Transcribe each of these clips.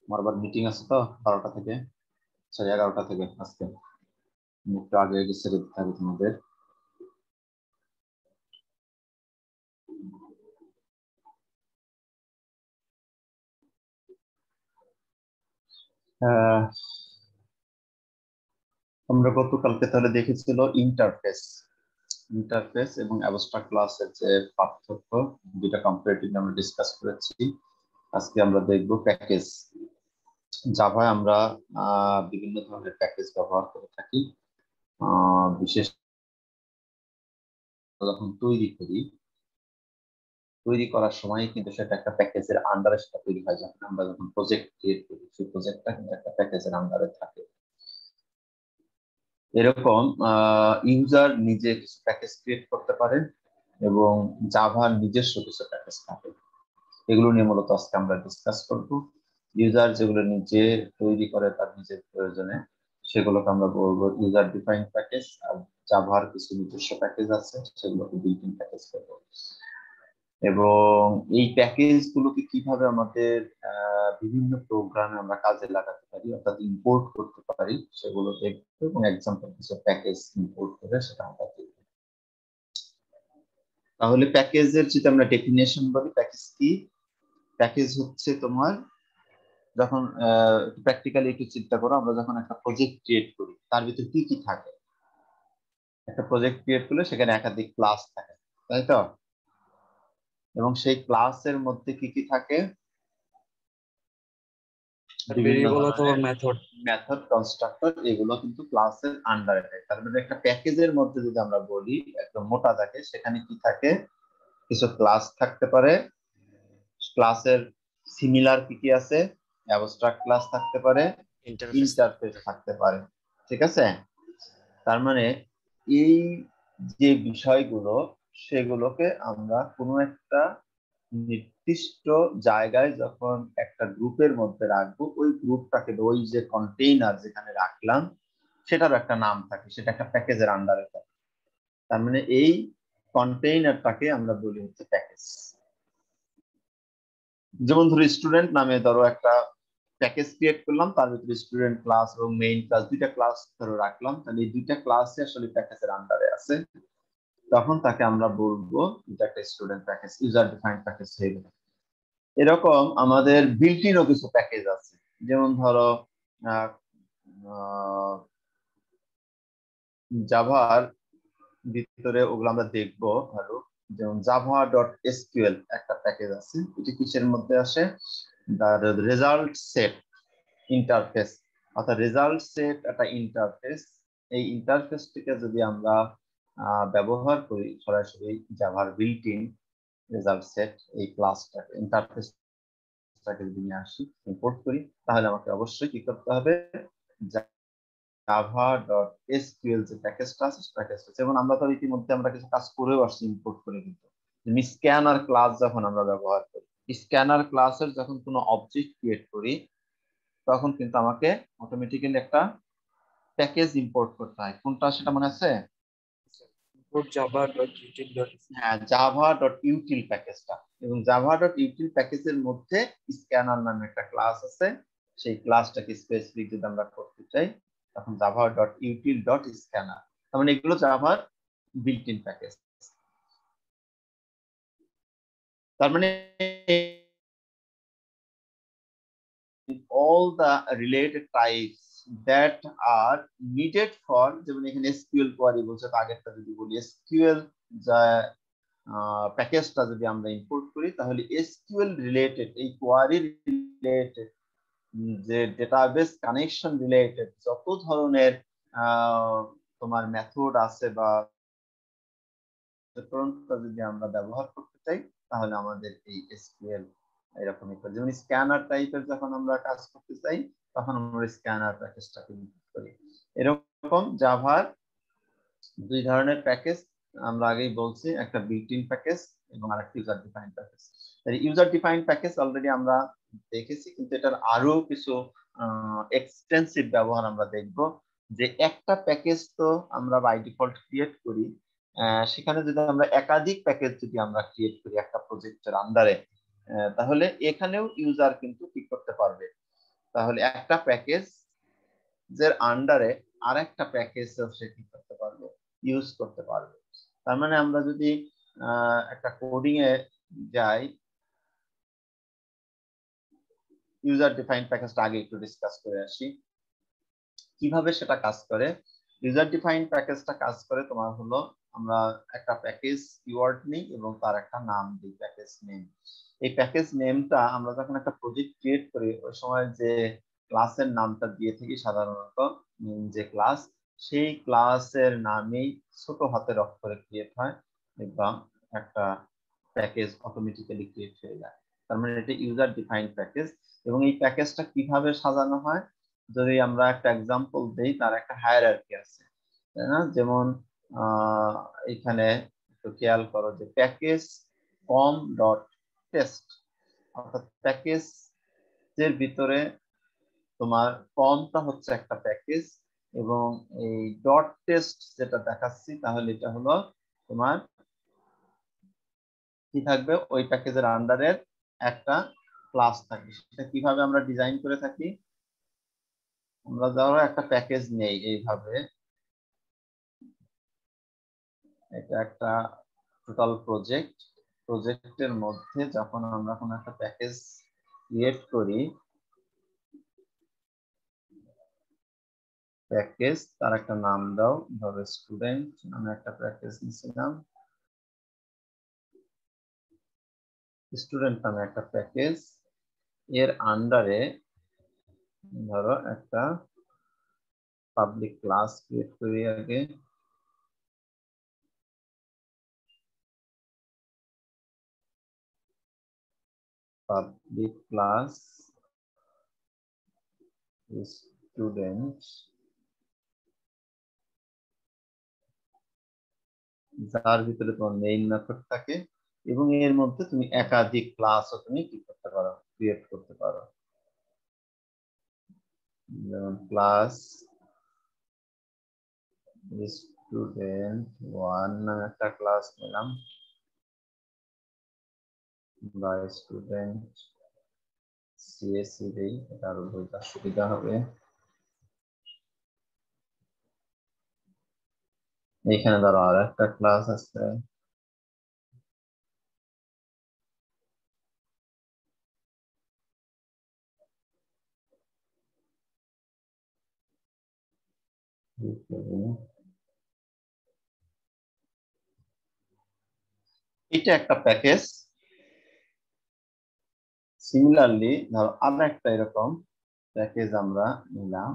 আমার আবার মিটিং আছে তো 12টা থেকে, 11:30 থেকে আজকে। একটু আগে ছেড়ে দিতে হবে তোমাদের। আমরা গতকালকে তাহলে দেখেছিল ইন্টারফেস ইন্টারফেস এবং অ্যাবস্ট্রাক্ট ক্লাসের যে পার্থক্য, দুটা কম্পারেটিভ আমরা ডিসকাস করেছি। আজকে আমরা দেখব প্যাকেজ। জাভায় আমরা বিভিন্ন ধরনের প্যাকেজ ব্যবহার করে থাকি। বিশেষ যখন তৈরি করার সময় কিন্তু সেটা একটা প্যাকেজের আন্ডারে সেটা তৈরি হয়। যখন আমরা যখন প্রজেক্ট ক্রিয়েট করি, সেই প্রজেক্টটা কিন্তু একটা প্যাকেজের আন্ডারে থাকে। এরকম ইউজার নিজে কিছু প্যাকেজ ক্রিয়েট করতে পারে এবং জাভার নিজস্ব কিছু প্যাকেজ থাকে। এগুলো নিয়ে মূলত আজকে আমরা ডিসকাস করব। ইউজার যেগুলো নিজে তৈরি করে তার নিজের প্রয়োজনে, সেগুলোকে আমরা বলবো ইউজার ডিফাইন্ড প্যাকেজ। আর জাভার কিছু নিজস্ব প্যাকেজ আছে, সেগুলোকে বিল্ট ইন প্যাকেজ করবো। এবং এই প্যাকেজ গুলোকে কিভাবে আমাদের বিভিন্ন প্রোগ্রামে আমরা কাজে লাগাতে পারি, অর্থাৎ ইম্পোর্ট করতে পারি, সেগুলো দেখবো এবং এক্সাম্পল কিছু প্যাকেজ ইম্পোর্ট করে সেটা আমরা দেখবো। তাহলে প্যাকেজের যদি আমরা ডেফিনেশন বলি, প্যাকেজ কি? প্যাকেজ হচ্ছে তোমার যখন প্র্যাকটিক্যালি একটু চিন্তা করো, আমরা যখন একটা প্রজেক্ট ক্রিয়েট করি তার ভিতরে কি কি থাকে। একটা প্রজেক্ট ক্রিয়েট করলে সেখানে একাধিক ক্লাস থাকে, তাই তো? এবং সেই ক্লাসের মধ্যে কি কি থাকে? বিভিন্ন ভেরিয়েবল অথবা ধরনের মেথড। মেথড, কনস্ট্রাক্টর, এগুলো কিন্তু ক্লাসের আন্ডারে থাকে। তার মানে একটা প্যাকেজের মধ্যে যদি আমরা বলি একদম মোটা থাকে, সেখানে কি থাকে? কিছু ক্লাস থাকতে পারে। ক্লাসের সিমিলার কি কি আছে? অ্যাবস্ট্রাক্ট ক্লাস থাকতে পারে, ইন্টারফেস। ইন্টারফেস থাকতে পারে। ঠিক আছে? তার মানে এই যে বিষয়গুলো, সেগুলোকে আমরা কোনো একটা নির্দিষ্ট জায়গায় যখন একটা গ্রুপের মধ্যে রাখবো, ওই গ্রুপটাকে, ওই যে কন্টেইনার যেখানে রাখলাম, সেটার একটা নাম থাকে, সেটা একটা প্যাকেজের আন্ডারে থাকে। তার মানে এই কন্টেইনারটাকে আমরা বলি হচ্ছে প্যাকেজ। যেমন ধরো স্টুডেন্ট নামে ধরো একটা প্যাকেজ ক্রিয়েট করলাম, তার ভিতরে স্টুডেন্ট ক্লাস এবং মেইন ক্লাস, দুইটা ক্লাস ধরো রাখলাম, তাহলে এই দুইটা ক্লাসে আসলে প্যাকেজের আন্ডারে আছে। তখন তাকে আমরা বলবো এটা একটা student package, user defined package হয়ে গেল। এরকম আমাদের বিল্ট ইনও কিছু প্যাকেজ আছে। যেমন ধরো জাভার ভিতরে ওগুলো আমরা দেখবো ভালো। যেমন জাভা ডট এসকিউএল একটা প্যাকেজ আছে, এটি কিসের মধ্যে আসে? রেজাল্ট সেট ইন্টারফেস, অর্থাৎ রেজাল্ট সেট একটা ইন্টারফেস। এই ইন্টারফেসটিকে যদি আমরা ব্যবহার করি সরাসরি জাভার বিল্ট ইন রেজাল্ট সেট, এই ক্লাসটাকে ইন্টারফেসটাকে যদি নিয়ে আসি, ইম্পোর্ট করি, তাহলে আমাকে অবশ্যই কি করতে হবে? জাভা ডট এসকিউএল যে প্যাকেজটা আছে, প্যাকেজটা, যেমন আমরা তো ইতিমধ্যে আমরা কিছু কাজ করেও আসছি ইম্পোর্ট করে। কিন্তু স্ক্যানার ক্লাস যখন আমরা ব্যবহার করি, স্ক্যানার ক্লাসের যখন কোনো অবজেক্ট ক্রিয়েট করি, তখন কিন্তু আমাকে অটোমেটিক্যালি একটা প্যাকেজ ইম্পোর্ট করতে হয়। কোনটা সেটা মনে আছে? হ্যাঁ, জাভা ডট ইউটিল প্যাকেজটা। এবং জাভা ডট ইউটিল প্যাকেজের মধ্যে স্ক্যানার নামে একটা ক্লাস আছে। সেই ক্লাসটাকে স্পেসিফিক যদি আমরা করতে চাই, তখন Java dot util dot scanner. তার মানে এগুলো জাভার বিল্ট ইন প্যাকেজ। তার মানে all the related types that are needed for, যেমন এখানে এসকিউএল কোয়ারি বলছে, তো আগেরটা যদি বলি এসকিউএল যা প্যাকেজটা যদি আমরা ইম্পোর্ট করি, তাহলে এসকিউএল রিলেটেড, এই কোয়ারি রিলেটেড, যে ডেটাবেস কানেকশন রিলেটেড যত ধরনের তোমার মেথড আছে বা যদি আমরা ব্যবহার করতে চাই, তাহলে আমাদের এই এসকিউএল এরকমই করে। যেমন স্ক্যানার টাইপের যখন আমরা কাজ করতে চাই, তখন আমরা স্ক্যানার প্যাকেজটাকে ইম্পোর্ট করি। এরকম জাভার দুই ধরনের প্যাকেজ আমরা আগেই বলছি, একটা বিল্ট ইন প্যাকেজ এবং আরেকটা user defined package. User defined package already আমরা দেখেছি, কিন্তু এটার আরো কিছু এক্সটেন্সিভ ব্যবহার আমরা দেখব। যে একটা প্যাকেজ তো আমরা বাই ডিফল্ট ক্রিয়েট করি, সেখানে যদি আমরা একাধিক প্যাকেজ যদি আমরা ক্রিয়েট করি একটা প্রজেক্টের আন্ডারে, তাহলে এখানেও ইউজার কিন্তু কি করতে পারবে? তাহলে একটা প্যাকেজ এর আন্ডারে আরেকটা প্যাকেজ সে কি করতে পারবে, ইউজ করতে পারবে। তার মানে আমরা যদি একটা কোডিং এ যাই, ইউজার ডিফাইন্ড প্যাকেজটা আগে একটু ডিসকাস করে আসি কিভাবে সেটা কাজ করে। ইউজার ডিফাইন্ড প্যাকেজটা কাজ করে তোমার হলো, আমরা একটা প্যাকেজ কিওয়ার্ড নিই এবং তার একটা নাম দিই, প্যাকেজ নেম। এই প্যাকেজ নেমটা আমরা যখন একটা প্রজেক্ট ক্রিয়েট করি ওই সময় যে ক্লাসের নামটা দিয়ে থাকি সাধারণত, যে ক্লাস, সেই ক্লাসের নামেই ছোট হাতের অক্ষরে ক্রিয়েট হয় এবং একটা প্যাকেজ অটোমেটিক্যালি ক্রিয়েট হয়ে যায়। তার মানে এটা ইউজার ডিফাইন্ড প্যাকেজ। এবং এই প্যাকেজটা কিভাবে সাজানো হয়, যদি আমরা একটা এক্সাম্পল দেই, তার একটা হায়ারার্কি আছে, তাই না? যেমন এখানে একটু খেয়াল করো যে প্যাকেজ কম ডট টেস্ট, অর্থাৎ প্যাকেজের ভিতরে তোমার কমটা হচ্ছে একটা প্যাকেজ এবং এই ডট টেস্ট যেটা দেখাচ্ছি, তাহলে এটা হলো তোমার কি থাকবে, ওই প্যাকেজের আন্ডারের একটা ক্লাস থাকবে। সেটা কিভাবে আমরা ডিজাইন করে থাকি, আমরা ধরো একটা প্যাকেজ নেই এইভাবে, এটা একটা টোটাল প্রজেক্টের মধ্যে যখন আমরা কোনো একটা প্যাকেজ ক্রিয়েট করি, প্যাকেজ তার একটা নাম দাও, ধরো স্টুডেন্ট নামে একটা প্যাকেজ নিয়েছিলাম, স্টুডেন্ট নামে একটা প্যাকেজ, এর আন্ডারে ধরো একটা পাবলিক ক্লাস ক্রিয়েট করি আগে, পাবলিক ক্লাস স্টুডেন্ট, যার ভিতরে তোমার মেইন মেথড থাকে এবং এর মধ্যে তুমি একাধিক ক্লাসও তুমি কি করতে পারো, ক্রিয়েট করতে পারো। যেমন ক্লাস স্টুডেন্ট ওয়ান নামে একটা ক্লাস নিলাম, বা স্টুডেন্ট সিএসসি দেই, এটা আরো বোঝার সুবিধা হবে। এখানে ধরো আর একটা ক্লাস আছে, এটা একটা প্যাকেজ। সিমিলারলি ধরো আর একটা এরকম প্যাকেজ আমরা নিলাম,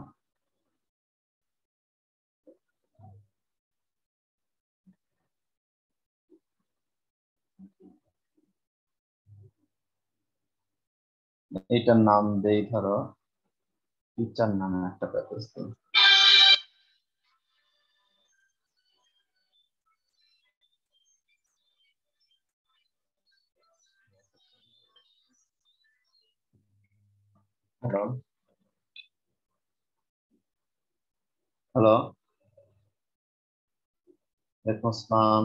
এটার নাম দেই ধরো টিচার নামে একটা প্যাকেজ দিই। হ্যালো, হ্যালো, ওয়ালাইকুম আসসালাম।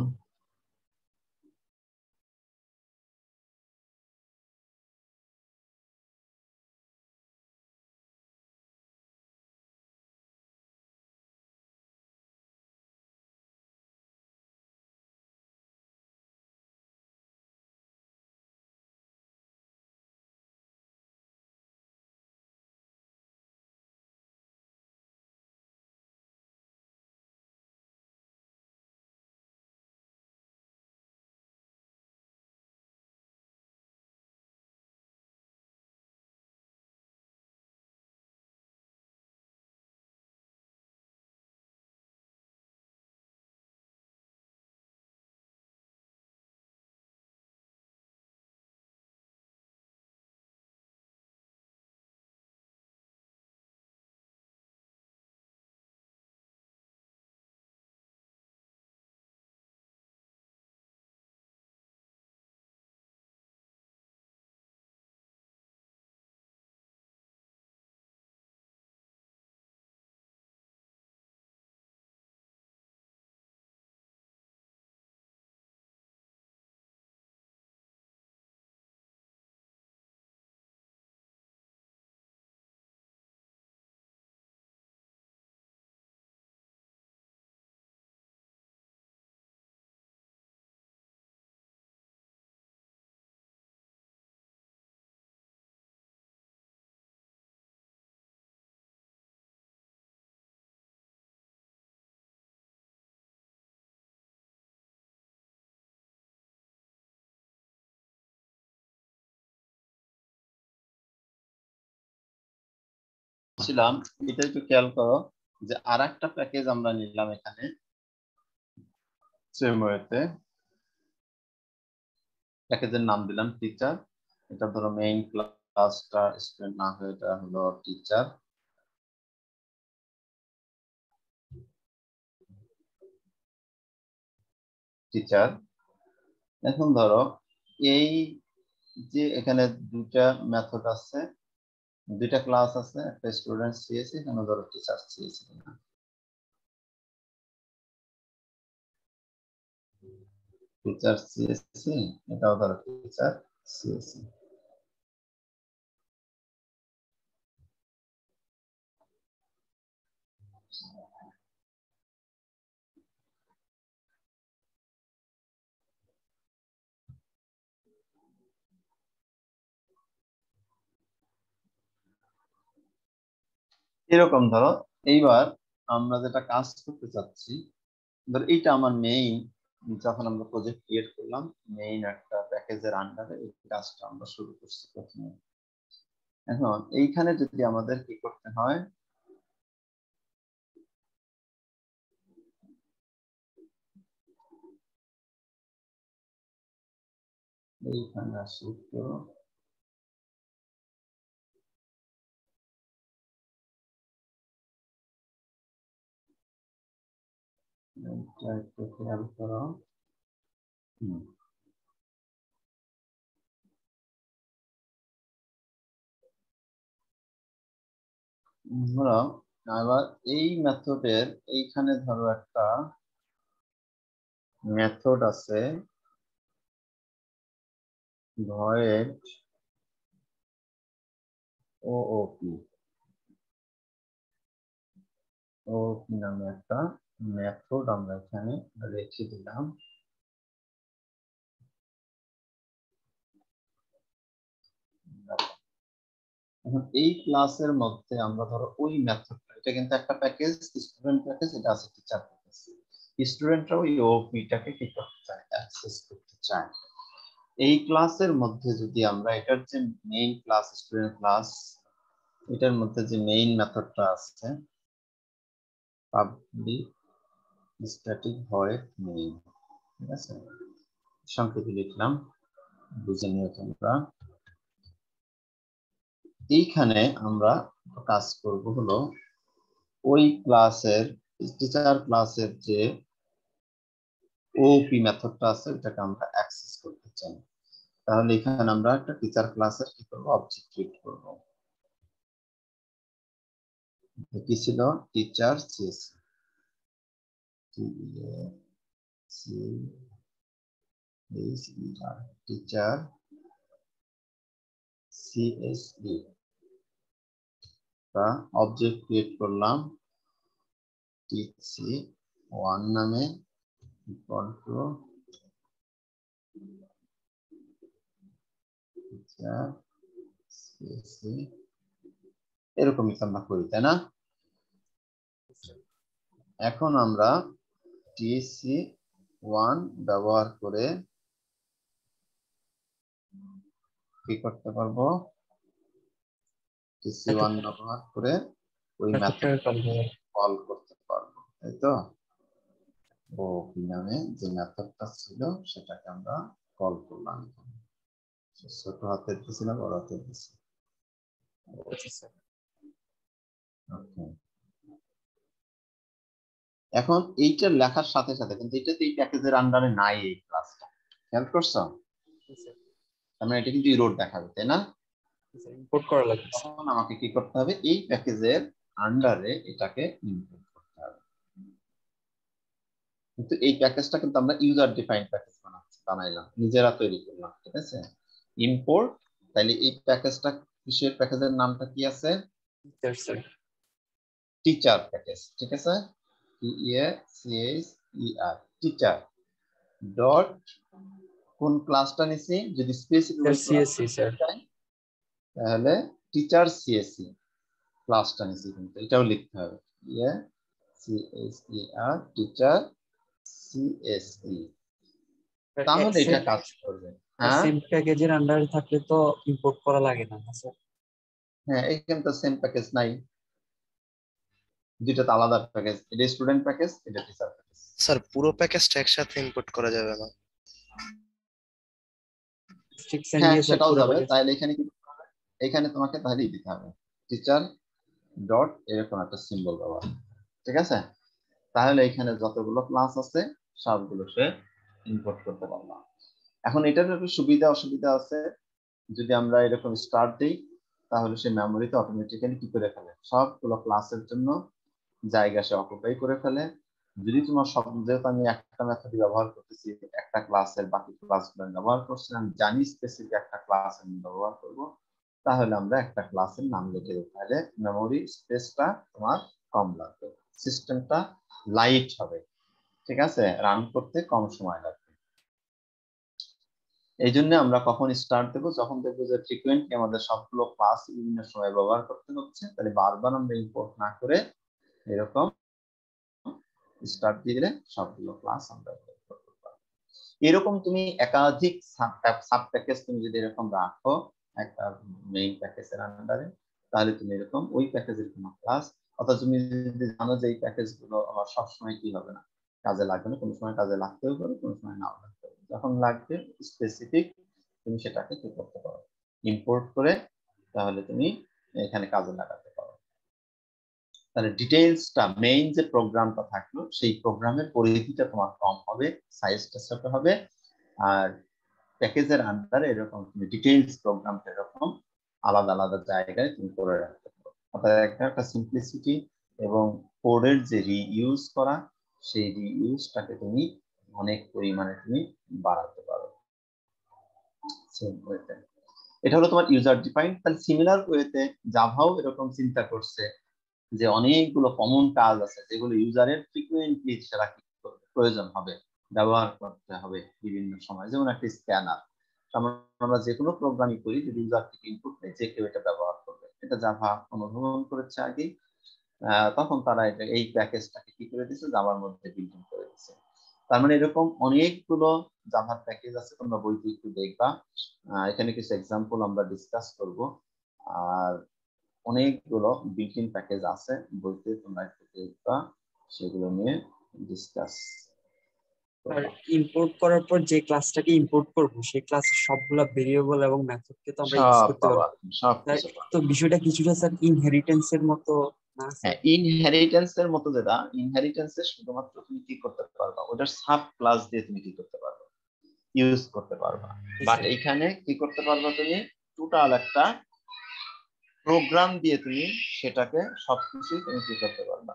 বলছিলাম এটা একটু খেয়াল করো যে আরেকটা প্যাকেজ আমরা নিলাম এখানে সেম ওয়েতে প্যাকেজের নাম দিলাম টিচার। এটা ধরো মেইন ক্লাসটা স্টুডেন্ট না হয়ে এটা হলো টিচার। টিচার এখন ধরো এই যে এখানে দুইটা মেথড আছে, দুইটা ক্লাস আছে, একটা স্টুডেন্ট সিএসসি, এখানে ধরো টিচার সিএসসি। টিচার সিএসসি, এটাও ধরো টিচার সিএসসি। এরকম ধরো এইবার আমরা যেটা কাজ করতে চাচ্ছি, ধরো এইটা আমার মেইন, যখন আমরা প্রজেক্ট ক্রিয়েট করলাম মেইন একটা প্যাকেজের আন্ডারে এই কাজটা আমরা শুরু করছি প্রথমে। এখন এইখানে যদি আমাদের কি করতে হয়, এইখানে আসি তো এটা একটু খেয়াল করো। হুম, ধরো আবার এই মেথডের এইখানে ধরো একটা মেথড আছে ভয়েড ওওপি, ওপি নামে একটা মেথড আমরা এখানে রেখে দিলাম। এখন এই ক্লাসের মধ্যে আমরা ধরো ওই মেথডটা, এটা কিন্তু একটা প্যাকেজ স্টুডেন্ট প্যাকেজ, এটা আছে টিচার প্যাকেজ। স্টুডেন্টরা ওই ওপিটাকে কি করতে চায়, অ্যাক্সেস করতে চায়। এই ক্লাসের মধ্যে যদি আমরা এটার যে মেইন ক্লাস স্টুডেন্ট ক্লাস, এটার মধ্যে যে মেইন মেথডটা আছে পাবলিক স্ট্যাটিক ভয়েড মেইন, ঠিক আছে, সংক্ষেপে লিখলাম, বুঝে নিও তোমরা। এইখানে আমরা কাজ করব হলো ওই ক্লাসের টিচার ক্লাসের যে ওপি মেথডটা আছে ওটাকে আমরা অ্যাক্সেস করতে চাই। তাহলে এখানে আমরা একটা টিচার ক্লাসের কি করব, অবজেক্ট ক্রিয়েট করব। কি ছিল, টিচার সিএসসি, টিচার সিএসসি টা অবজেক্ট ক্রিয়েট করলাম টিসি 1 নামে, ইকুয়াল টু টিচার সিএসসি, এরকমই আমরা করি তাই না। এখন আমরা টিসি 1 ব্যবহার করে কি করতে পারবো, টিসি 1 ব্যবহার করে ওই মেথড কল করতে পারবো, তাই তো। ও কি নামে যে মেথডটা ছিল সেটাকে আমরা কল করলাম। ছোট হাতের দিছি না বড় হাতের দিছি, ওকে। এখন এইটা লেখার সাথে সাথে কিন্তু এটা তো এই প্যাকেজের আন্ডারে নাই, এই ক্লাসটা খেয়াল করছো, মানে এটা কিন্তু ইরর দেখাবে তাই না। ইম্পোর্ট করা লাগবে, তখন আমাকে কি করতে হবে, এই প্যাকেজের আন্ডারে এটাকে ইম্পোর্ট করতে হবে। কিন্তু এই প্যাকেজটা কিন্তু আমরা ইউজার ডিফাইন্ড প্যাকেজ বানাইলাম, নিজেরা তৈরি করলাম, ঠিক আছে। ইম্পোর্ট, তাহলে এই প্যাকেজটা কিসের, প্যাকেজের নামটা কি আছে, টিচার প্যাকেজ, ঠিক আছে, টিএসিএর টিচার ডট কোন ক্লাসটা নিছি, যদি স্পেসিফিক সিএসসি স্যার, তাহলে টিচার সিএসসি ক্লাসটা নিছি, কিন্তু এটাও লিখতে হবে, সিএসইআর টিচার সিএসসি, তাহলে এটা কাজ করবে। হ্যাঁ সেম প্যাকেজের আন্ডারে থাকলে তো ইম্পোর্ট করা লাগে না স্যার। হ্যাঁ, এখানে তো সেম প্যাকেজ নাই, দুইটা তো আলাদা প্যাকেজ, এটা স্টুডেন্ট প্যাকেজ, এটা টিচার প্যাকেজ। স্যার পুরো প্যাকেজটা একসাথে ইম্পোর্ট করা যাবে না? রেস্ট্রিকশন হ্যাঁ দিয়ে স্যার সেটাও পুরো যাবে, প্যাকেজ। তাহলে এখানে কি করতে হবে? এখানে তোমাকে তাহলেই দিতে হবে টিচার ডট এরকম একটা সিম্বল ব্যবহার, ঠিক আছে? তাহলে এখানে যতগুলো ক্লাস আছে সবগুলো সে ইম্পোর্ট করতে পারলাম। এখন এটার একটু সুবিধা অসুবিধা আছে। যদি আমরা এরকম স্টার্ট দিই তাহলে সে মেমোরিতে অটোমেটিক্যালি কি করে ফেলে, সবগুলো ক্লাসের জন্য জায়গা সে অকুপাই করে ফেলে। যদি তোমার সব, যেহেতু আমি একটা মেথড ব্যবহার করতেছি, একটা ক্লাসের বাকি ক্লাসগুলো ব্যবহার করছি, আমি জানি স্পেসিফিক একটা ক্লাস আমি ব্যবহার করব, তাহলে আমরা একটা ক্লাসের নাম লিখে দেবো, তাহলে মেমোরি স্পেসটা তোমার কম লাগবে, সিস্টেমটা লাইট হবে, ঠিক আছে, রান করতে কম সময় লাগবে। এই জন্য আমরা কখন স্টার্ট দেবো, যখন দেখবো যে ফ্রিকুয়েন্টলি আমাদের সবগুলো ক্লাস বিভিন্ন সময় ব্যবহার করতে হচ্ছে, তাহলে বারবার আমরা ইম্পোর্ট না করে এরকম স্টার্ট দিয়ে দিলে সবগুলো ক্লাস আমরা ব্যবহার করতে পারবো। এরকম তুমি একাধিক সাব প্যাকেজ তুমি যদি এরকম রাখো একটা মেইন প্যাকেজের আন্ডারে, তাহলে তুমি এরকম ওই প্যাকেজের কোনো ক্লাস, অর্থাৎ তুমি যদি জানো যে এই প্যাকেজগুলো আমার সবসময় কি হবে না, কাজে লাগবে না, কোনো সময় কাজে লাগতেও পারে, কোনো সময় নাও লাগতে পারে, যখন লাগবে স্পেসিফিক তুমি সেটাকে কি করতে পারো, ইম্পোর্ট করে তাহলে তুমি এখানে কাজে লাগাতে পারো। তাহলে ডিটেইলসটা মেইন যে প্রোগ্রামটা থাকলো সেই প্রোগ্রামের পরিধিটা তোমার কম হবে, সাইজটা ছোট হবে, আর প্যাকেজের আন্ডারে এরকম তুমি ডিটেইলস প্রোগ্রামটা এরকম আলাদা আলাদা জায়গায় তুমি করে রাখতে পারো। অর্থাৎ একটা সিম্পলিসিটি এবং কোডের যে রিইউজ করা, সেই রিইউজটাকে তুমি অনেক পরিমাণে তুমি বাড়াতে পারো। এটা হলো তোমার ইউজার ডিফাইন্ড। তাহলে সিমিলার ওয়েতে জাভাও এরকম চিন্তা করছে যে অনেকগুলো কমন কাজ আছে যেগুলো ইউজারের ফ্রিকুয়েন্টলি সেটা প্রয়োজন হবে, ব্যবহার করতে হবে বিভিন্ন সময়, যেমন একটা স্ক্যানার। আমরা যে কোনো প্রোগ্রামিং করি, যদি ইউজার থেকে ইনপুট নেই, যে কেউ এটা ব্যবহার করবে, এটা জাভা অনুধাবন করেছে আগে, তখন তারা এটা এই প্যাকেজটাকে কি করে দিচ্ছে, জাভার মধ্যে বিল্ডিং করে দিচ্ছে। তার মানে এরকম অনেকগুলো জাভার প্যাকেজ আছে, তোমরা বইতে একটু দেখবা, এখানে কিছু এক্সাম্পল আমরা ডিসকাস করব। আর অনেকগুলো বিল্ট ইন প্যাকেজ আছে বইতে, তোমরা একটু দেখবা, সেগুলো নিয়ে ডিসকাস আর করবা। ইম্পোর্ট করার পর যে ক্লাসটাকে ইম্পোর্ট করব সেই ক্লাসের সবগুলা ভেরিয়েবল এবং মেথডকে তো আমরা ইউজ সব করতে পাবা, পারবো। সব স্যার কিছু পাবা। তো বিষয়টা কিছুটা স্যার ইনহেরিটেন্স এর মতো না হ্যাঁ, স্যার? ইনহেরিটেন্স এর মতো, যেটা ইনহেরিটেন্স এর শুধুমাত্র তুমি কি করতে পারবা, ওটার সাব ক্লাস দিয়ে তুমি কি করতে পারবা, ইউজ করতে পারবা। বাট এইখানে কি করতে পারবা, তুমি টোটাল একটা প্রোগ্রাম দিয়ে তুমি সেটাকে সবকিছু তুমি কি করতে পারবা,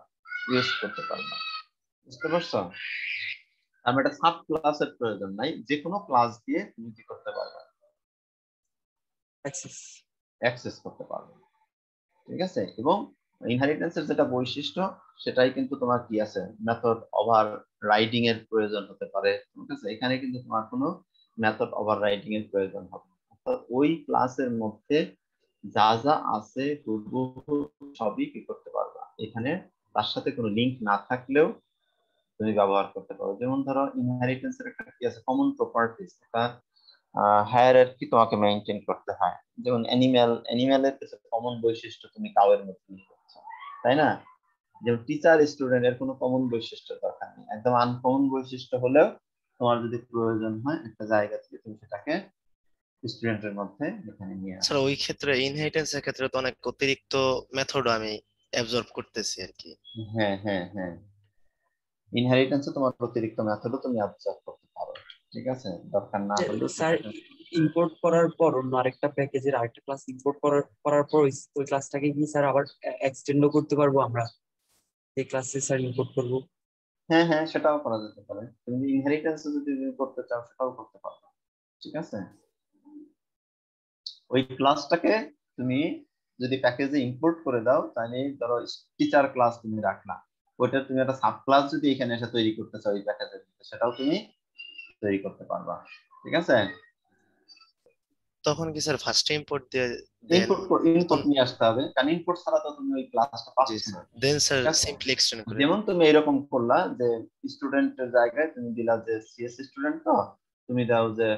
ইউজ করতে পারবা। বুঝতে পারছো? আমার একটা সাব ক্লাসের প্রয়োজন নাই, যে কোনো ক্লাস দিয়ে তুমি কি করতে পারবা, অ্যাক্সেস করতে পারবে, ঠিক আছে? এবং ইনহেরিটেন্সের যেটা বৈশিষ্ট্য, সেটাই কিন্তু তোমার কি আছে, মেথড ওভার রাইডিং এর প্রয়োজন হতে পারে, ঠিক আছে? এখানে কিন্তু তোমার কোনো মেথড ওভার রাইডিং এর প্রয়োজন হবে না। অর্থাৎ ওই ক্লাসের মধ্যে যা যা আছে হুবহু সবই কি করতে পারবা, এখানে তার সাথে কোনো লিংক না থাকলেও তুমি ব্যবহার করতে পারো। যেমন ধরো ইনহেরিটেন্সের একটা কি আছে, কমন প্রপার্টিজ, একটা হায়ারার্কি তোমাকে মেইনটেইন করতে হয়। যেমন অ্যানিম্যালের কিছু কমন বৈশিষ্ট্য তুমি কাউয়ের মধ্যে নিয়ে করছো, তাই না? যেমন টিচার স্টুডেন্ট, এর কোনো কমন বৈশিষ্ট্য দরকার নেই, একদম আনকমন বৈশিষ্ট্য হলেও তোমার যদি প্রয়োজন হয় একটা জায়গা থেকে, তুমি সেটাকে স্টুডেন্টের মধ্যে এখানে নিয়ে স্যার আসবে। ওই ক্ষেত্রে ইনহেরিটেন্স এর ক্ষেত্রে তো অনেক অতিরিক্ত মেথড আমি অ্যাবজর্ব করতেছি আর কি। হ্যাঁ হ্যাঁ হ্যাঁ, ইনহেরিটেন্সে তোমার অতিরিক্ত মেথডও তুমি অ্যাবজর্ব করতে পারো, ঠিক আছে, দরকার না হলে স্যার সেটাকে। ইম্পোর্ট করার পর অন্য আরেকটা প্যাকেজের আরেকটা ক্লাস ইম্পোর্ট করার পর ওই ক্লাসটাকে কি স্যার আবার এক্সটেন্ডও করতে পারবো আমরা, যে ক্লাসে স্যার ইম্পোর্ট করবো? হ্যাঁ হ্যাঁ, সেটাও করা যেতে পারে, তুমি ইনহেরিটেন্স যদি তুমি করতে চাও সেটাও করতে পারো, ঠিক আছে? ওই ক্লাসটাকে তুমি যদি প্যাকেজে ইম্পোর্ট করে দাও, তাহলে ধরো টিচার ক্লাস তুমি রাখলা, ওইটা তুমি একটা সাব ক্লাস যদি এখানে এসে তৈরি করতে চাও ওই প্যাকেজের মধ্যে, সেটাও তুমি তৈরি করতে পারবা, ঠিক আছে? তখন কি স্যার ফার্স্টে ইম্পোর্ট দিয়ে দেন ইনপুট নিয়ে আসতে হবে, কারণ ইনপুট ছাড়া তো তুমি ওই ক্লাসটা জি পাচ্ছ না, স্যার দেন স্যার ঠিক আছে? সিম্পলি এক্সটেন্ড করে যেমন দিন। তুমি এরকম করলা যে স্টুডেন্টের জায়গায় তুমি দিলা যে সিএস স্টুডেন্ট, তো তুমি দাও যে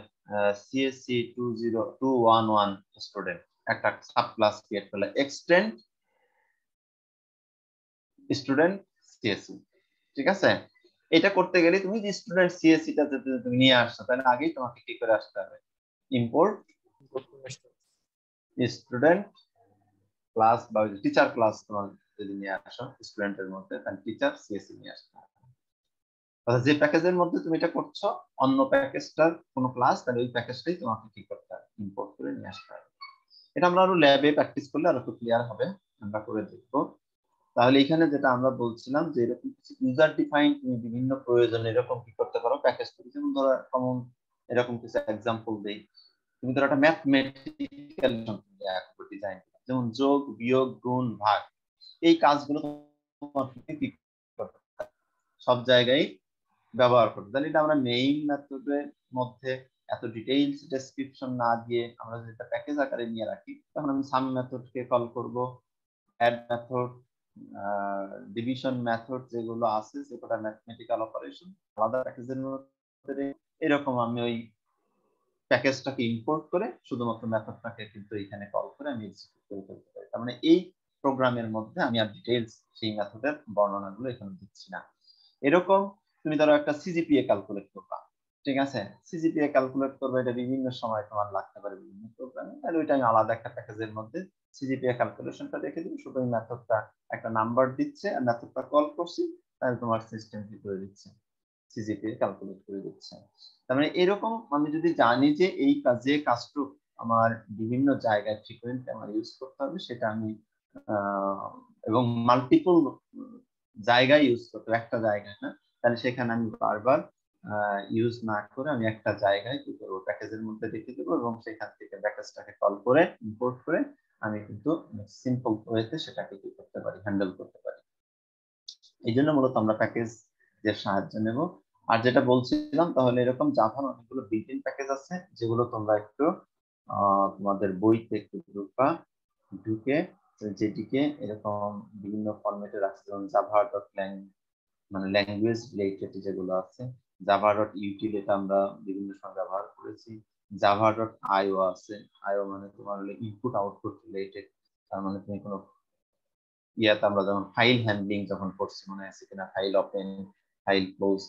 সিএসসি 20211 স্টুডেন্ট, একটা সাব ক্লাস ক্রিয়েট করলে, এক্সটেন্ড স্টুডেন্ট সিএসসি, ঠিক আছে? এটা করতে গেলে তুমি যে স্টুডেন্ট সিএসসি টা যদি তুমি নিয়ে আসছো, তাহলে আগেই তোমাকে কি করে আসতে হবে, ইম্পোর্ট স্টুডেন্ট ক্লাস বা টিচার ক্লাস তোমার যদি নিয়ে আসো স্টুডেন্টের মধ্যে, তাহলে টিচার সিএসসি নিয়ে আসতে হবে। অর্থাৎ যে প্যাকেজের মধ্যে তুমি এটা করছো অন্য প্যাকেজটার কোনো ক্লাস, তাহলে ওই প্যাকেজটাই তোমাকে কি করতে হবে, ইম্পোর্ট করে নিয়ে আসতে হবে। এটা আমরা আরো ল্যাবে প্র্যাকটিস করলে আরো একটু ক্লিয়ার হবে, আমরা করে দেখবো। তাহলে এখানে যেটা আমরা বলছিলাম যে এরকম কিছু ইউজার ডিফাইন তুমি বিভিন্ন প্রয়োজনে এরকম কি করতে পারো প্যাকেজ করে, যেমন ধরো কমন এরকম কিছু এক্সাম্পল দেই। তুমি ধরো একটা ম্যাথমেটিক্যাল ডিজাইন, যেমন যোগ বিয়োগ গুণ ভাগ, এই কাজগুলো সব জায়গায় ব্যবহার করতে, তাহলে এটা আমরা মেইন মেথডের মধ্যে এত ডিটেইলস ডেসক্রিপশন না দিয়ে আমরা যদি এটা প্যাকেজ আকারে নিয়ে রাখি, তখন আমি সাম মেথডকে কল করব, অ্যাড মেথড, ডিভিশন মেথড যেগুলো আছে সেগুলো ম্যাথমেটিক্যাল অপারেশন আলাদা প্যাকেজের মধ্যে, এরকম আমি ওই প্যাকেজটাকে ইম্পোর্ট করে শুধুমাত্র মেথডটাকে কিন্তু এখানে কল করে আমি এক্সিকিউট করে ফেলতে পারি। তার মানে এই প্রোগ্রামের মধ্যে আমি আর ডিটেইলস সেই মেথডের বর্ণনাগুলো এখানে দিচ্ছি না। এরকম তুমি ধরো একটা সিজিপিএ ক্যালকুলেট করবা, ঠিক আছে? সিজিপিএ ক্যালকুলেট করবে, এটা বিভিন্ন সময় তোমার লাগতে পারে বিভিন্ন প্রোগ্রামে, তাহলে ওইটা আমি আলাদা একটা প্যাকেজের মধ্যে সিজিপিএ ক্যালকুলেশনটা রেখে দিই, শুধু ওই মেথডটা একটা নাম্বার দিচ্ছে আর মেথডটা কল করছি, তাহলে তোমার সিস্টেম কি করে দিচ্ছে, সিজিপিএ ক্যালকুলেট করে দিচ্ছে। তার মানে এরকম আমি যদি জানি যে এই কাজে কাজটুক আমার বিভিন্ন জায়গায় ফ্রিকোয়েন্ট আমার ইউজ করতে হবে, সেটা আমি এবং মাল্টিপল জায়গায় ইউজ করতে হবে, একটা জায়গায় না, তাহলে সেখানে আমি বারবার ইউজ না করে আমি একটা জায়গায় কি করবো, প্যাকেজের মধ্যে রেখে দেবো এবং সেখান থেকে প্যাকেজটাকে কল করে ইম্পোর্ট করে আমি কিন্তু সিম্পল ওয়েতে সেটাকে কি করতে পারি, হ্যান্ডেল করতে পারি। এই জন্য মূলত আমরা প্যাকেজ এর সাহায্য নেব। আর যেটা বলছিলাম, তাহলে এরকম জাভার অনেকগুলো বিল্ট ইন প্যাকেজ আছে যেগুলো তোমরা একটু তোমাদের বইতে একটু ঢুকে যেটিকে এরকম বিভিন্ন ফরম্যাটে রাখছে, যেমন জাভা ডট মানে ল্যাঙ্গুয়েজ রিলেটেড যেগুলো আছে, জাভা ডট ইউটিল এটা আমরা বিভিন্ন সময় ব্যবহার করেছি, জাভা ডট আইও আছে, আইও মানে তোমার হলো ইনপুট আউটপুট রিলেটেড, তার মানে তুমি কোনো ইয়াতে আমরা যখন ফাইল হ্যান্ডলিং যখন করছি, মনে আছে কিনা, file open, file close,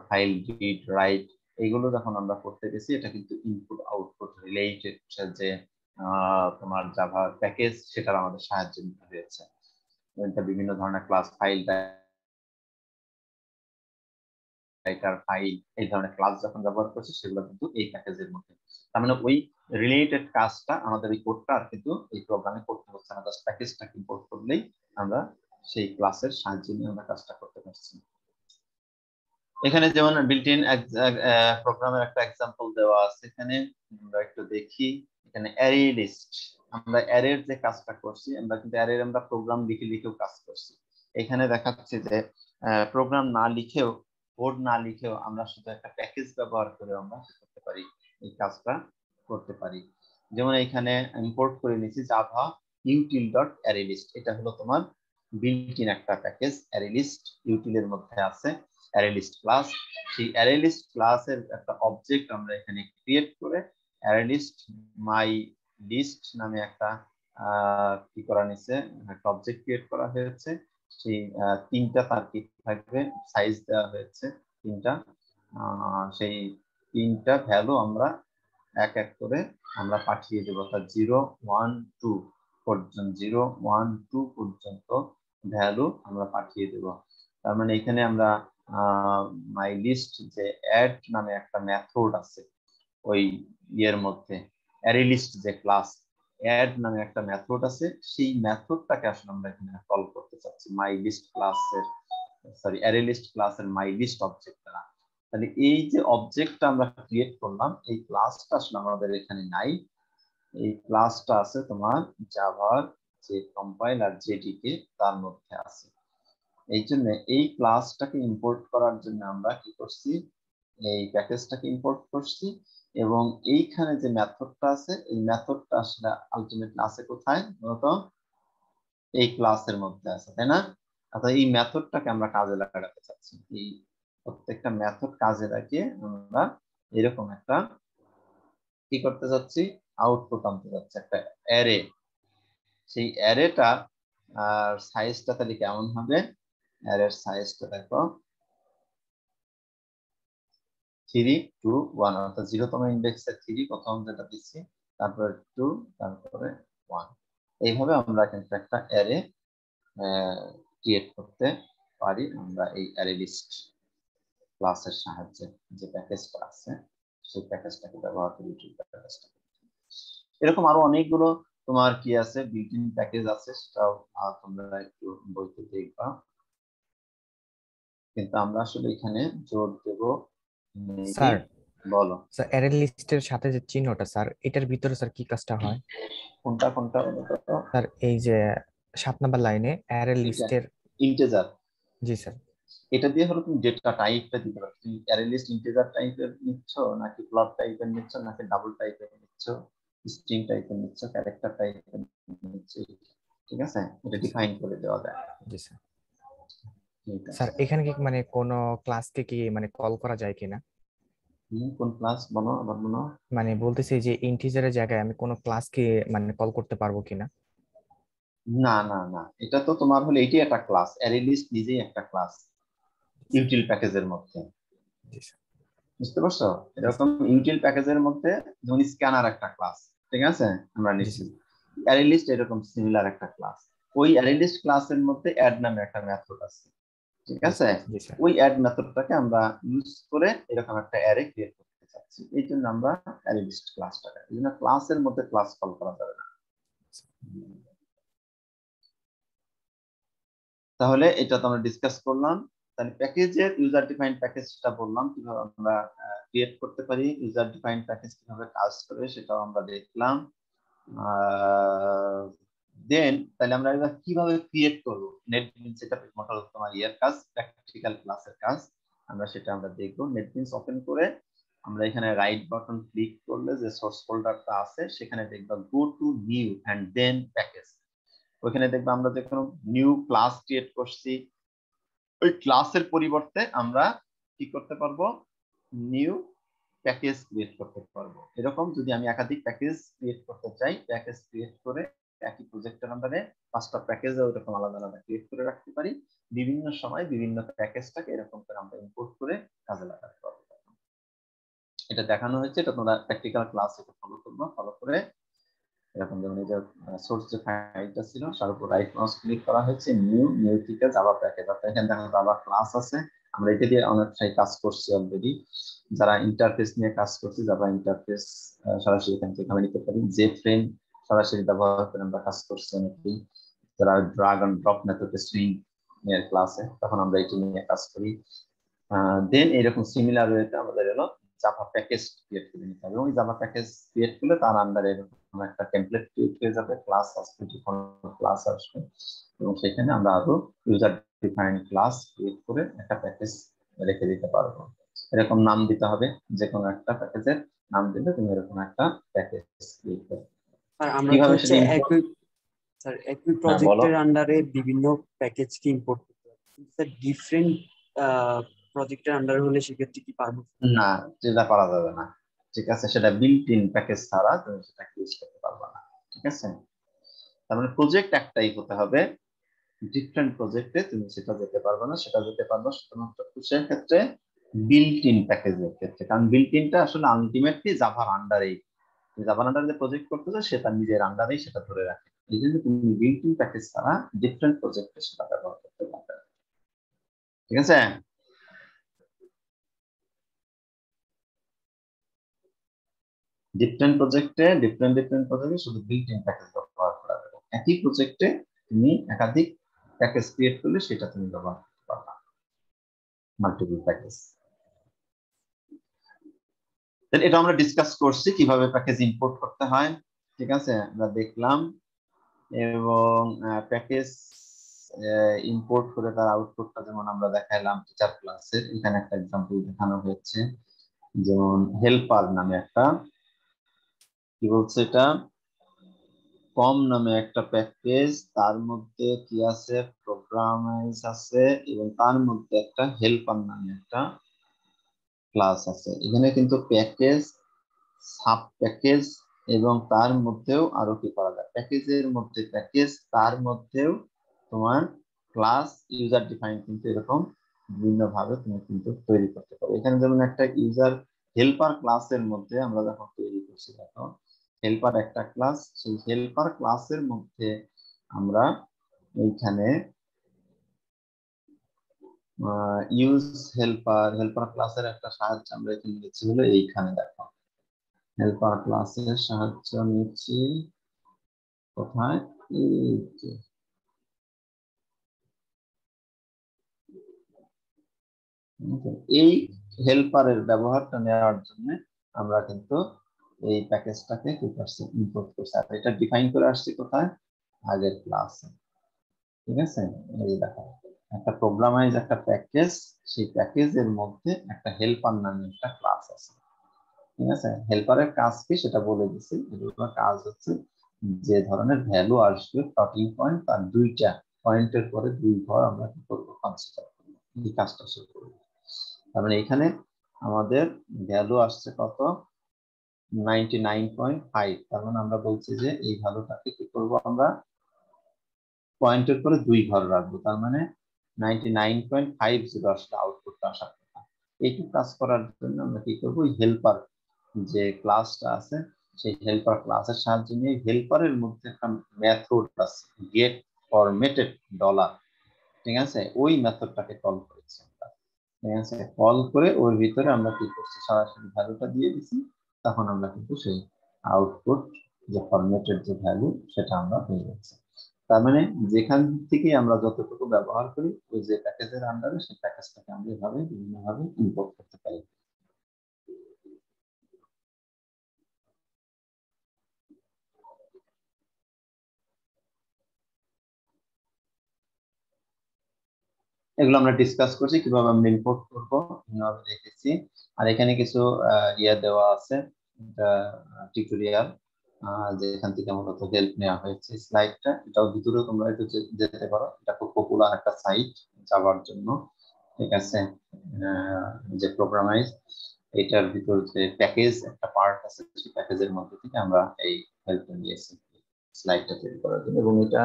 file read write, এইগুলো যখন আমরা করতে গেছি, এটা কিন্তু ইনপুট আউটপুট রিলেটেড যে তোমার জাভা প্যাকেজ, সেটার আমাদের সাহায্য নিতে হয়েছে। এটা বিভিন্ন ধরনের ক্লাস ফাইল রাইটার ফাইল এই ধরনের ক্লাস যখন ব্যবহার করছি, সেগুলো কিন্তু এই প্যাকেজের মধ্যে। তার মানে ওই রিলেটেড কাজটা আমাদের এই কোডটা আর কিন্তু এই প্রোগ্রামে করতে হচ্ছে না, জাস্ট প্যাকেজটাকে ইম্পোর্ট করলেই আমরা সেই ক্লাসের সাহায্য নিয়ে আমরা কাজটা করতে পারছি। এখানে যেমন বিল্ট ইন প্রোগ্রামের একটা এক্সাম্পল দেওয়া আছে, এখানে আমরা একটু দেখি। এখানে অ্যারে লিস্ট, আমরা অ্যারের যে কাজটা করছি, আমরা কিন্তু অ্যারের আমরা প্রোগ্রাম লিখে লিখেও কাজ করছি। এখানে দেখাচ্ছে যে প্রোগ্রাম না লিখেও, কোড না লিখেও আমরা শুধু একটা প্যাকেজ ব্যবহার করে আমরা করতে পারি, এই কাজটা করতে পারি। যেমন এখানে ইম্পোর্ট করে নিয়েছি Java util dot array list, এটা হলো তোমার বিল্ট ইন একটা প্যাকেজ। অ্যারে লিস্ট ইউটিলের মধ্যে আছে অ্যারে লিস্ট ক্লাস, সেই অ্যারে লিস্ট ক্লাসের একটা অবজেক্ট আমরা এখানে ক্রিয়েট করে অ্যারে লিস্ট মাই লিস্ট নামে একটা কি করা নিছে, একটা অবজেক্ট ক্রিয়েট করা হয়েছে। সেই তিনটা তার কি থাকবে, সাইজ দেওয়া হয়েছে তিনটা, সেই তিনটা ভ্যালু আমরা এক এক করে আমরা পাঠিয়ে দেবো, অর্থাৎ 0 1 2 পর্যন্ত, 0 1 2 পর্যন্ত ভ্যালু আমরা পাঠিয়ে দেব। তার মানে এখানে আমরা মাই লিস্ট যে অ্যাড নামে একটা মেথড আছে ওই ইয়ের মধ্যে, অ্যারে লিস্ট যে ক্লাস অ্যাড নামে একটা মেথড আছে, সেই মেথডটাকে আসলে আমরা এখানে কল করতে চাচ্ছি মাই লিস্ট ক্লাসের, সরি অ্যারে লিস্ট ক্লাসের মাই লিস্ট অবজেক্টটা। তাহলে এই যে অবজেক্টটা আমরা ক্রিয়েট করলাম, এই ক্লাসটা আসলে আমাদের এখানে নাই, এই ক্লাসটা আছে তোমার জাভার যে কম্পাইলার জেডিকে তার মধ্যে আছে। এই জন্য এই ক্লাসটাকে ইম্পোর্ট করার জন্য আমরা কি করছি, এই প্যাকেজটাকে ইম্পোর্ট করছি, এবং এইখানে যে মেথডটা আছে, এই মেথডটা আসলে আলটিমেটলি আছে কোথায়, মূলত এই ক্লাসের মধ্যে আছে, তাই না? অর্থাৎ এই মেথডটাকে আমরা কাজে লাগাতে চাচ্ছি, এই প্রত্যেকটা মেথড কাজে লাগিয়ে আমরা এরকম একটা কি করতে চাচ্ছি, আউটপুট আনতে যাচ্ছে, একটা অ্যারে। সেই অ্যারেটা আর সাইজটা তাহলে কেমন হবে? অ্যারের সাইজটা দেখো 3 2 1, অর্থাৎ 0তম ইন্ডেক্সের 3 প্রথম যেটা দিচ্ছি, তারপরে 2, তারপরে 1। এইভাবে আমরা কিন্তু একটা অ্যারে ক্রিয়েট করতে পারি আমরা এই অ্যারে লিস্ট ক্লাসের সাহায্যে। যে প্যাকেজটা আছে সেই প্যাকেজটাকে ব্যবহার করি, প্যাকেজটা। এরকম আরো অনেকগুলো তোমার কি আছে, বিল্ট ইন প্যাকেজ আছে, সেটাও তোমরা একটু বইতে দেখবা। কিন্তু আমরা আসলে এখানে জোর দেব স্যার বলো স্যার অ্যারে লিস্টের সাথে যে চিহ্নটা স্যার, এটার ভিতরে স্যার কি কাজটা হয়? কোনটা কোনটা স্যার এই যে 7 নাম্বার লাইনে অ্যারে লিস্টের ইন্টিজার, জি স্যার। এটা দিয়ে হলো তুমি ডেটা টাইপটা দিতে পারো। তুমি অ্যারে লিস্ট ইন্টিজার টাইপের নিচ্ছ, নাকি ফ্লোট টাইপের নিচ্ছ, নাকি ডাবল টাইপের নিচ্ছ, স্ট্রিং টাইপের নিচ্ছ, ক্যারেক্টার টাইপের নিচ্ছ, ঠিক আছে? এটা ডিফাইন করে দেওয়া যায়। জি স্যার। ঠিক আছে, স্যার এখানে কি মানে কোনো ক্লাসকে কি মানে কল করা যায় কিনা? কোন ক্লাস বলো আবার বলো। মানে বলতেছি যে ইন্টিজারের জায়গায় আমি কোনো ক্লাসকে মানে কল করতে পারবো কিনা? না না না, এটা তো তোমার হলো এটি একটা ক্লাস, অ্যারে লিস্ট নিজেই একটা ক্লাস ইউটিল প্যাকেজের মধ্যে, জি স্যার। বুঝতে পারছো? এরকম ইউটিল প্যাকেজের মধ্যে যেমন স্ক্যানার একটা ক্লাস, ঠিক আছে, আমরা জি নিচ্ছি। স্যার। অ্যারে লিস্ট এরকম সিমিলার একটা ক্লাস। ওই অ্যারে লিস্ট ক্লাসের মধ্যে অ্যাড নামে একটা মেথড আছে, ঠিক আছে? জি স্যার। ওই অ্যাড মেথডটাকে আমরা ইউজ করে এরকম একটা অ্যারে ক্রিয়েট করতে চাচ্ছি, এই জন্য আমরা অ্যারে লিস্ট ক্লাসটাকে, এই জন্য ক্লাসের মধ্যে ক্লাস কল করা যাবে না। তাহলে এটা তো আমরা ডিসকাস করলাম। তাহলে প্যাকেজের ইউজার ডিফাইন্ড প্যাকেজটা বললাম কিভাবে আমরা ক্রিয়েট করতে পারি, ইউজার ডিফাইন্ড প্যাকেজ কিভাবে কাজ করে সেটাও আমরা দেখলাম। দেন তাহলে আমরা এবার কিভাবে ক্রিয়েট করব, নেটবিনস এটা মোটাল তোমার ইয়ার কাজ, প্র্যাকটিক্যাল ক্লাসের কাজ, আমরা দেখবো। নেটবিনস ওপেন করে আমরা এখানে রাইট বাটন ক্লিক করলে যে সোর্স ফোল্ডারটা আছে সেখানে দেখবা go to new and then package. ওইখানে দেখবা আমরা যে কোনো নিউ ক্লাস ক্রিয়েট করছি, ওই ক্লাসের পরিবর্তে আমরা কি করতে পারবো, নিউ প্যাকেজ ক্রিয়েট করতে পারবো। এরকম যদি আমি একাধিক প্যাকেজ ক্রিয়েট করতে চাই, প্যাকেজ ক্রিয়েট করে একই প্রজেক্টের আন্ডারে 5টা প্যাকেজ ওরকম আলাদা আলাদা ক্রিয়েট করে রাখতে পারি। বিভিন্ন সময় বিভিন্ন প্যাকেজটাকে এরকম করে আমরা ইম্পোর্ট করে কাজে লাগাতে পারবো। এটা দেখানো হয়েছে, এটা তোমরা প্র্যাকটিক্যাল ক্লাস এটা ফলো করবো। ফলো করে এরকম যেমন এই যে সোর্স যে ফাইলটা ছিল তার উপর রাইট মাউস ক্লিক করা হয়েছে, নিউ থেকে জাভা প্যাকেজ, অর্থাৎ এখানে দেখো জাভা ক্লাস আছে। আমরা এটা দিয়ে অনেকটাই কাজ করছি অলরেডি। যারা ইন্টারফেস নিয়ে কাজ করছি, জাভা ইন্টারফেস সরাসরি এখান থেকে আমি নিতে পারি। যে ফ্রেম সরাসরি ব্যবহার করে আমরা কাজ করছি অনেকেই। যারা ড্রাগ এন্ড ড্রপ মেথডে সুইং এর ক্লাসে, তখন আমরা এটা নিয়ে কাজ করি। দেন এরকম সিমিলার ওয়েতে আমাদের এলো জাভা প্যাকেজ ক্রিয়েট করে নিতে হবে, এবং জাভা প্যাকেজ ক্রিয়েট করলে তার আন্ডারে এরকম একটা টেমপ্লেট ক্রিয়েট হয়ে যাবে, ক্লাস আসবে, ক্লাস আসবে, এবং সেখানে আমরা আরো ইউজার ডিফাইন্ড ক্লাস ক্রিয়েট করে একটা প্যাকেজ রেখে দিতে পারবো। এরকম নাম দিতে হবে, যে কোনো একটা প্যাকেজের নাম দিলে তুমি এরকম একটা প্যাকেজ ক্রিয়েট করবে। আর আমরা তো কিভাবে হচ্ছে সেটা একই স্যার একই প্রজেক্টের আন্ডারে বিভিন্ন প্যাকেজ কি ইম্পোর্ট করতে হবে, স্যার ডিফারেন্ট প্রজেক্টের আন্ডারে হলে সেক্ষেত্রে কি পারবো না, সেটা করা যাবে না, ঠিক আছে? সেটা বিল্ট ইন প্যাকেজ ছাড়া তুমি সেটা ইউজ করতে পারবে না, ঠিক আছে? তার মানে প্রজেক্ট একটাই হতে হবে, ডিফারেন্ট প্রজেক্টে তুমি সেটা যেতে পারবে না। সেটা যেতে পারবে শুধুমাত্র কিসের ক্ষেত্রে, বিল্ট ইন প্যাকেজের ক্ষেত্রে। কারণ বিল্ট ইনটা আসলে আলটিমেটলি জাভার আন্ডারেই, জাভার আন্ডারে যে প্রজেক্ট করতেছে সেটা নিজের আন্ডারেই সেটা ধরে রাখে। এই জন্য তুমি বিল্ট ইন প্যাকেজ ছাড়া ডিফারেন্ট প্রজেক্টে সেটা ব্যবহার করতে পারবে, ঠিক আছে? ডিফারেন্ট প্রজেক্টে শুধু বিল্ট ইন প্যাকেজ ব্যবহার করা যাবে। একই প্রজেক্টে তুমি একাধিক প্যাকেজ ক্রিয়েট করলে সেটা তুমি ব্যবহার করতে পারবে, মাল্টিপল প্যাকেজ। এটা আমরা ডিসকাস করছি কিভাবে প্যাকেজ ইম্পোর্ট করতে হয়, ঠিক আছে? আমরা দেখলাম, এবং প্যাকেজ ইম্পোর্ট করে তার আউটপুটটা যেমন আমরা দেখাইলাম টিচার ক্লাসের। এখানে একটা এক্সাম্পল দেখানো হয়েছে, যেমন হেল্পার নামে একটা, কি বলছে এটা, কম নামে একটা প্যাকেজ, তার মধ্যে কি আছে, প্রোগ্রামাইজ আছে, এবং তার মধ্যে একটা হেল্পার নামে একটা ক্লাস আছে। এখানে কিন্তু প্যাকেজ, সাব প্যাকেজ, এবং তার মধ্যেও আরো কি করা যায়, প্যাকেজের মধ্যে প্যাকেজ, তার মধ্যেও তোমার ক্লাস ইউজার ডিফাইন কিন্তু এরকম বিভিন্ন ভাবে তুমি কিন্তু তৈরি করতে পারো। এখানে যেমন একটা ইউজার হেল্পার ক্লাসের মধ্যে আমরা যখন তৈরি করছি, দেখো হেল্পার একটা ক্লাস, সেই হেল্পার ক্লাসের মধ্যে আমরা এইখানে ইউজ হেল্পার ক্লাসের একটা সাহায্য আমরা এখানে নিচ্ছি হলো এইখানে, দেখো হেল্পার ক্লাসের সাহায্য নিচ্ছি কোথায়, এই যে এই হেল্পারের ব্যবহারটা নেওয়ার জন্য আমরা কিন্তু এই প্যাকেজটাকে কি করছি, ইম্পোর্ট করছি। আর এটা ডিফাইন করে আসছি কোথায়, আগের ক্লাসে। ঠিক আছে, এই দেখো একটা প্রোগ্রামাইজ একটা প্যাকেজ, সেই প্যাকেজের মধ্যে একটা হেল্পার নামে একটা ক্লাস আছে। ঠিক আছে, হেল্পারের কাজ কি সেটা বলে দিছি। এগুলোর কাজ হচ্ছে যে ধরনের ভ্যালু আসবে ফ্লোটিং পয়েন্ট, তার দুইটা পয়েন্টের পরে দুই ঘর আমরা কি করবো, কনসিডার করবো, এই কাজটা শুরু করবো। তার মানে এখানে আমাদের ভ্যালু আসছে কত, 99.5। তার মানে আমরা বলছি যে এই ভ্যালুটাকে কি করবো, আমরা পয়েন্টের পরে দুই ঘর রাখবো। তার মানে 99.50 আসলে আউটপুটটা আসার কথা। এইটুকু কাজ করার জন্য আমরা কি করবো, হেল্পার যে ক্লাসটা আছে সেই হেল্পার ক্লাসের সাহায্য নিয়ে হেল্পারের মধ্যে একটা মেথড আছে গেট ফরম্যাটেড ডলার। ঠিক আছে, ওই মেথডটাকে কল করেছি আমরা। ঠিক আছে, কল করে ওর ভিতরে আমরা কি করছি, সরাসরি ভ্যালুটা দিয়ে দিছি। তখন আমরা কিন্তু সেই আউটপুট যে ফরম্যাটেড যে ভ্যালু সেটা আমরা পেয়ে যাচ্ছি। তার মানে যেখান থেকে আমরা যতটুকু ব্যবহার করি ওই যে প্যাকেজের আন্ডারে, সেই প্যাকেজটাকে আমরা এভাবে বিভিন্নভাবে ইম্পোর্ট করতে পারি। এগুলো আমরা ডিসকাস করছি কিভাবে আমরা ইম্পোর্ট করবো, কিভাবে দেখেছি। আর এখানে কিছু ইয়ে দেওয়া আছে, টিউটোরিয়াল যেখান থেকে মূলত হেল্প নেওয়া হয়েছে। স্লাইডটা এটাও ভিতরে তোমরা একটু যেতে পারো, এটা খুব পপুলার একটা সাইট যাওয়ার জন্য। ঠিক আছে, যে প্রোগ্রামাইজ এটার ভিতর যে প্যাকেজ একটা পার্ট আছে, সেই প্যাকেজের মধ্যে থেকে আমরা এই হেল্পটা নিয়েছি স্লাইডটা তৈরি করার জন্য। এবং এটা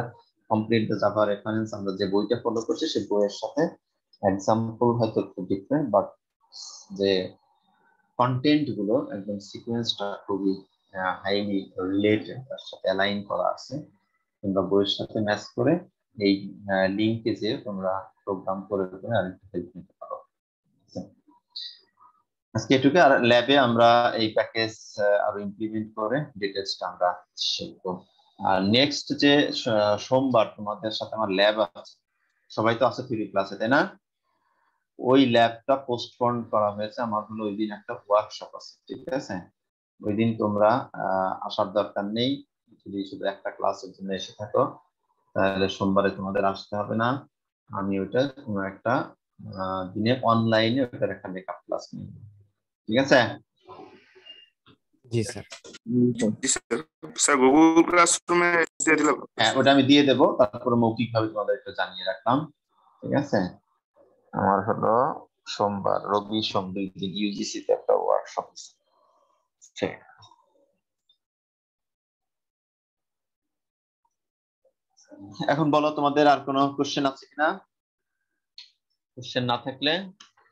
কমপ্লিট দ্য জাভা রেফারেন্স, আমরা যে বইটা ফলো করছি সেই বইয়ের সাথে এক্সাম্পল হয়তো একটু ডিফারেন্ট, বাট যে কন্টেন্ট গুলো একদম সিকোয়েন্সটা খুবই হাইলি রিলেটেড, তার সাথে অ্যালাইন করা আছে। তোমরা বইয়ের সাথে ম্যাচ করে এই লিংকে যে তোমরা প্রোগ্রাম করে আরেকটু হেল্প নিতে পারো। আজকে এটুকু। আর ল্যাবে আমরা এই প্যাকেজ আরো ইমপ্লিমেন্ট করে ডিটেইলসটা আমরা শিখবো। আর নেক্সট যে সোমবার তোমাদের সাথে আমার ল্যাব আছে, সবাই তো আছে ফ্রি ক্লাসে, তাই না? ওই ল্যাবটা পোস্টপোন করা হয়েছে, আমার হলো ওই দিন একটা ওয়ার্কশপ আছে। ঠিক আছে, ওই দিন তোমরা আসার দরকার নেই, যদি শুধু একটা ক্লাসের জন্য এসে থাকো তাহলে সোমবারে তোমাদের আসতে হবে না। আমি ওইটা কোনো একটা দিনে অনলাইনে ওটার একটা মেকআপ ক্লাস নিই। ঠিক আছে? জি স্যার। স্যার গুগল ক্লাসরুমে দিয়ে দিলাম। হ্যাঁ, ওটা আমি দিয়ে দেবো, তারপরে মৌখিক ভাবে তোমাদের একটু জানিয়ে রাখলাম। ঠিক আছে, আমার হলো সোমবার, রবি সোম 2 দিন ইউজিসি তে একটা ওয়ার্কশপ আছে। এখন বলো তোমাদের আর কোনো কোশ্চেন আছে কিনা? কোশ্চেন না থাকলে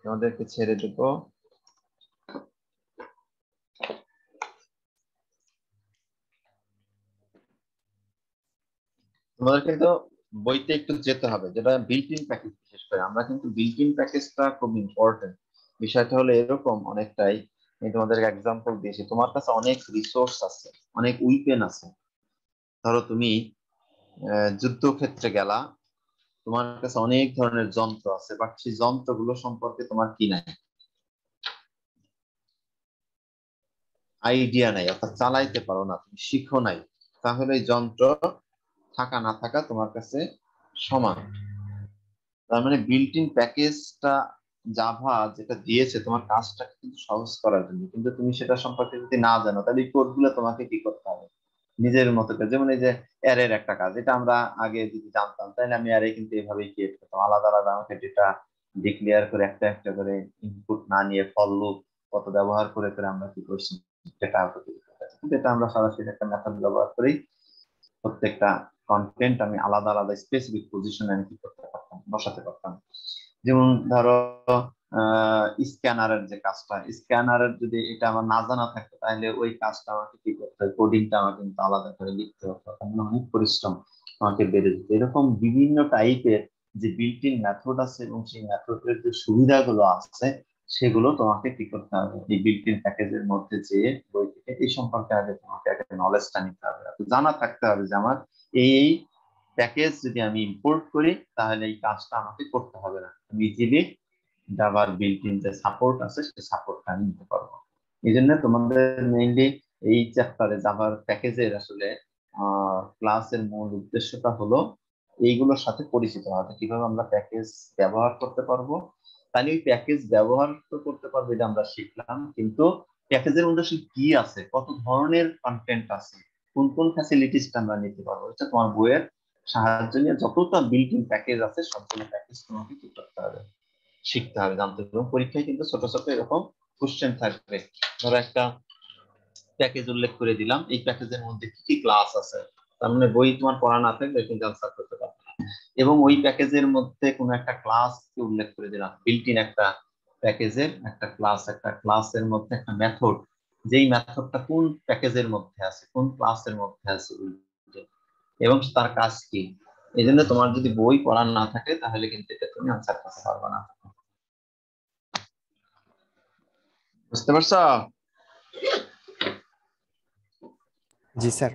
তোমাদেরকে ছেড়ে দেবো। তোমাদের কিন্তু বইতে একটু যেতে হবে, যেটা বিল্ট ইন প্যাকেজ। বিশেষ করে আমরা কিন্তু বিল্ট ইন প্যাকেজটা খুব ইম্পর্টেন্ট। বিষয়টা হলো এরকম অনেকটাই, আমি তোমাদের এক্সাম্পল দিয়েছি, তোমার কাছে অনেক রিসোর্স আছে, অনেক উইপেন আছে। ধরো তুমি যুদ্ধক্ষেত্রে গেলা, তোমার কাছে অনেক ধরনের যন্ত্র আছে, বাট সেই যন্ত্রগুলো সম্পর্কে তোমার কি নাই, আইডিয়া নাই, অর্থাৎ চালাইতে পারো না, তুমি শিখো নাই। তাহলে এই যন্ত্র থাকা না থাকা তোমার কাছে সমান। তার মানে বিল্ট ইন প্যাকেজটা জাভা যেটা দিয়েছে তোমার কাজটা কিন্তু সহজ করার জন্য, কিন্তু তুমি সেটা সম্পর্কে যদি না জানো তাহলে এই কোডগুলো তোমাকে কি করতে হবে নিজের মতো করে। যেমন এই যে অ্যারের একটা কাজ, এটা আমরা আগে যদি জানতাম তাহলে আমি অ্যারে কিন্তু এভাবেই ক্রিয়েট করতাম, আলাদা আলাদা আমাকে ডেটা ডিক্লেয়ার করে একটা একটা করে ইনপুট না নিয়ে ফর লুপ কত ব্যবহার করে করে আমরা কি করছি ডেটা আউটপুট করতে। কিন্তু এটা আমরা সরাসরি একটা মেথড ব্যবহার করেই প্রত্যেকটা কন্টেন্ট আমি আলাদা আলাদা স্পেসিফিক পজিশনে আমি কি করতে পারতাম, বসাতে পারতাম। যেমন ধরো স্ক্যানারের যে কাজটা, স্ক্যানারের যদি এটা আমার না জানা থাকতো তাহলে ওই কাজটা আমাকে কি করতে হয়, কোডিংটা আমাকে কিন্তু আলাদা করে লিখতে হতো, তাহলে অনেক পরিশ্রম আমাকে বেড়ে যেত। এরকম বিভিন্ন টাইপের যে বিল্ট ইন মেথড আছে এবং সেই মেথডের যে সুবিধাগুলো আছে সেগুলো তোমাকে কি করতে হবে, এই বিল্ট ইন প্যাকেজের মধ্যে যে বই থেকে এই সম্পর্কে আগে তোমাকে আগে নলেজটা নিতে হবে, জানা থাকতে হবে যে আমার এই প্যাকেজ যদি আমি ইম্পোর্ট করি তাহলে এই কাজটা আমাকে করতে হবে না, আমি ইজিলি জাভার বিল্ট ইন যে সাপোর্ট আছে সেই সাপোর্টটা আমি নিতে পারবো। এই জন্য তোমাদের মেইনলি এই চ্যাপ্টারে জাভার প্যাকেজের আসলে ক্লাসের মূল উদ্দেশ্যটা হলো এইগুলোর সাথে পরিচিত হওয়া, কিভাবে আমরা প্যাকেজ ব্যবহার করতে পারবো। তাহলে ওই প্যাকেজ ব্যবহার তো করতে পারবো এটা আমরা শিখলাম, কিন্তু প্যাকেজের মধ্যে আসলে কি আছে, কত ধরনের কন্টেন্ট আছে, কোন কোন ফ্যাসিলিটিসটা আমরা নিতে পারবো, এটা তোমার বইয়ের সাহায্য নিয়ে যতটা বিল্ট ইন প্যাকেজ আছে সবগুলো প্যাকেজ তোমাকে কি করতে হবে, শিখতে হবে, জানতে হবে। এবং পরীক্ষায় কিন্তু ছোট ছোট এরকম কোশ্চেন থাকবে, ধরো একটা প্যাকেজ উল্লেখ করে দিলাম, এই প্যাকেজের মধ্যে কি কি ক্লাস আছে, তার মানে বই তোমার পড়া না থাকলে কিন্তু আনসার করতে পারবে না। এবং ওই প্যাকেজের মধ্যে কোনো একটা ক্লাস উল্লেখ করে দিলাম, বিল্ট ইন একটা প্যাকেজের একটা ক্লাস, একটা ক্লাসের মধ্যে একটা মেথড, যেই মেথডটা কোন প্যাকেজের মধ্যে আছে, কোন ক্লাসের মধ্যে আছে এবং তার কাজ কি। এই জন্য তোমার যদি বই পড়া না থাকে তাহলে কিন্তু এটা তুমি আনসার করতে পারবে না। বুঝতে পারছো? জি স্যার।